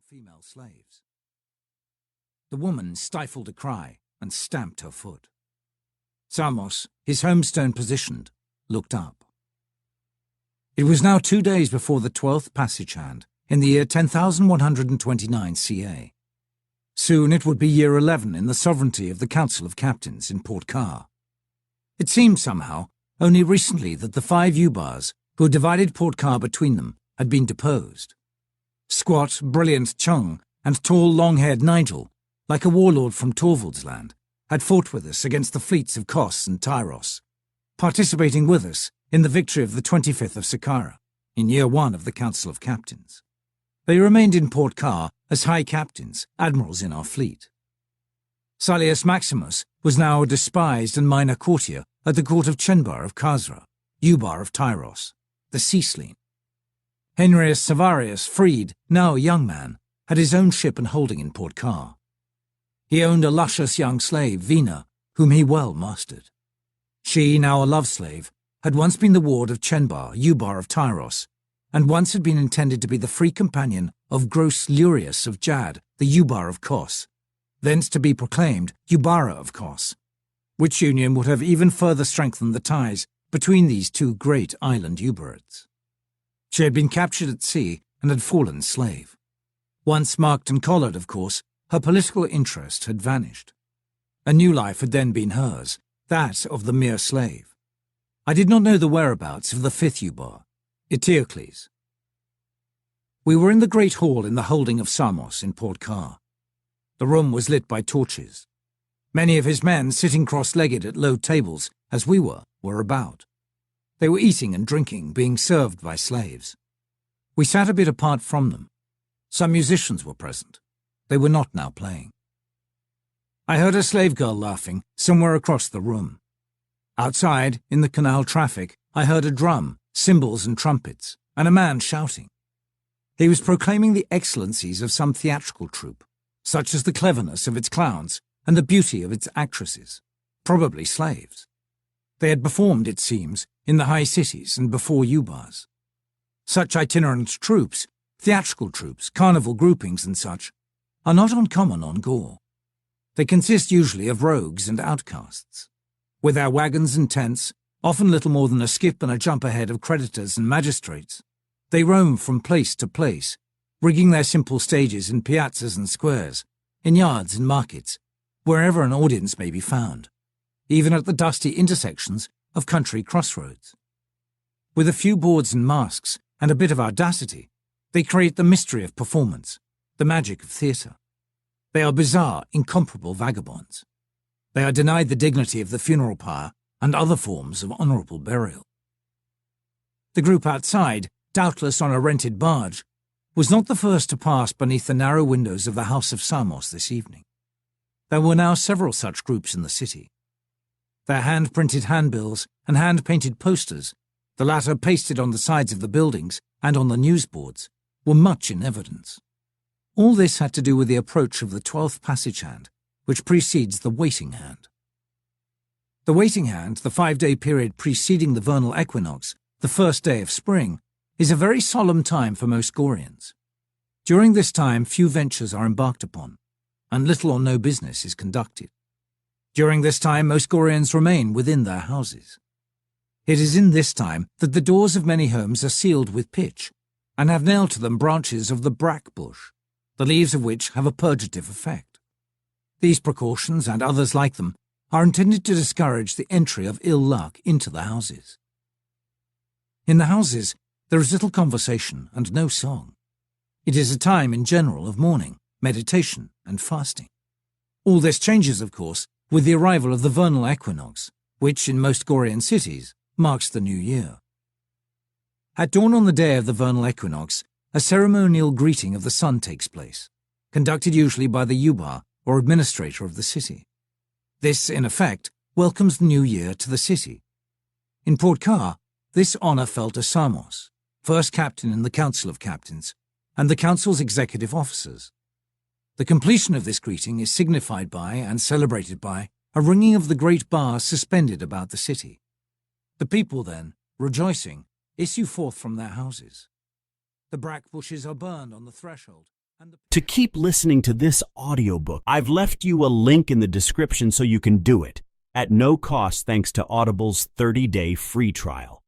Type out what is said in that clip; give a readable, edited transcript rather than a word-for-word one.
female slaves. The woman stifled a cry and stamped her foot. Samos, his homestone positioned, looked up. It was now 2 days before the 12th passage hand, in the year 10,129 CA. Soon it would be year 11 in the sovereignty of the Council of Captains in Port Car. It seemed somehow only recently that the 5 Ubars, who had divided Port Car between them, had been deposed. Squat, brilliant Chung and tall, long-haired Nigel, like a warlord from Torvald's land, had fought with us against the fleets of Kos and Tyros, participating with us in the victory of the 25th of Saqqara, in year 1 of the Council of Captains. They remained in Port Car as high captains, admirals in our fleet. Salius Maximus was now a despised and minor courtier at the court of Chenbar of Khazra, Ubar of Tyros, the Seasleen. Henrius Savarius, freed, now a young man, had his own ship and holding in Port Car. He owned a luscious young slave, Vina, whom he well mastered. She, now a love slave, had once been the ward of Chenbar, Ubar of Tyros, and once had been intended to be the free companion of Gros Lurius of Jad, the Ubar of Kos, thence to be proclaimed Ubara of Kos, which union would have even further strengthened the ties between these two great island Ubarids. She had been captured at sea and had fallen slave. Once marked and collared, of course, her political interest had vanished. A new life had then been hers, that of the mere slave. I did not know the whereabouts of the 5th Ubar, Eteocles. We were in the great hall in the holding of Samos in Port Car. The room was lit by torches. Many of his men, sitting cross-legged at low tables, as we were about. They were eating and drinking, being served by slaves. We sat a bit apart from them. Some musicians were present. They were not now playing. I heard a slave girl laughing somewhere across the room. Outside, in the canal traffic, I heard a drum, cymbals and trumpets, and a man shouting. He was proclaiming the excellencies of some theatrical troupe, such as the cleverness of its clowns and the beauty of its actresses, probably slaves. They had performed, it seems, in the high cities and before Ubars. Such itinerant troupes, theatrical troupes, carnival groupings and such, are not uncommon on Gore. They consist usually of rogues and outcasts. With their wagons and tents, often little more than a skip and a jump ahead of creditors and magistrates, they roam from place to place, rigging their simple stages in piazzas and squares, in yards and markets, wherever an audience may be found, even at the dusty intersections of country crossroads. With a few boards and masks and a bit of audacity, they create the mystery of performance, the magic of theatre. They are bizarre, incomparable vagabonds. They are denied the dignity of the funeral pyre and other forms of honourable burial. The group outside, doubtless on a rented barge, was not the first to pass beneath the narrow windows of the house of Samos this evening. There were now several such groups in the city. Their hand-printed handbills and hand-painted posters, the latter pasted on the sides of the buildings and on the newsboards, were much in evidence. All this had to do with the approach of the 12th passage hand, which precedes the waiting hand. The waiting hand, the 5-day period preceding the vernal equinox, the first day of spring, is a very solemn time for most Gorians. During this time few ventures are embarked upon, and little or no business is conducted. During this time most Gorians remain within their houses. It is in this time that the doors of many homes are sealed with pitch, and have nailed to them branches of the brack bush, the leaves of which have a purgative effect. These precautions, and others like them, are intended to discourage the entry of ill luck into the houses. In the houses, there is little conversation and no song. It is a time in general of mourning, meditation, and fasting. All this changes, of course, with the arrival of the vernal equinox, which, in most Gorian cities, marks the new year. At dawn on the day of the vernal equinox, a ceremonial greeting of the sun takes place, conducted usually by the Ubar, or administrator of the city. This, in effect, welcomes the new year to the city. In Port Car, this honour fell to Samos, first captain in the Council of Captains, and the Council's executive officers. The completion of this greeting is signified by and celebrated by a ringing of the great bars suspended about the city. The people then, rejoicing, issue forth from their houses. The brack bushes are burned on the threshold, To keep listening to this audiobook, I've left you a link in the description so you can do it, at no cost thanks to Audible's 30-day free trial.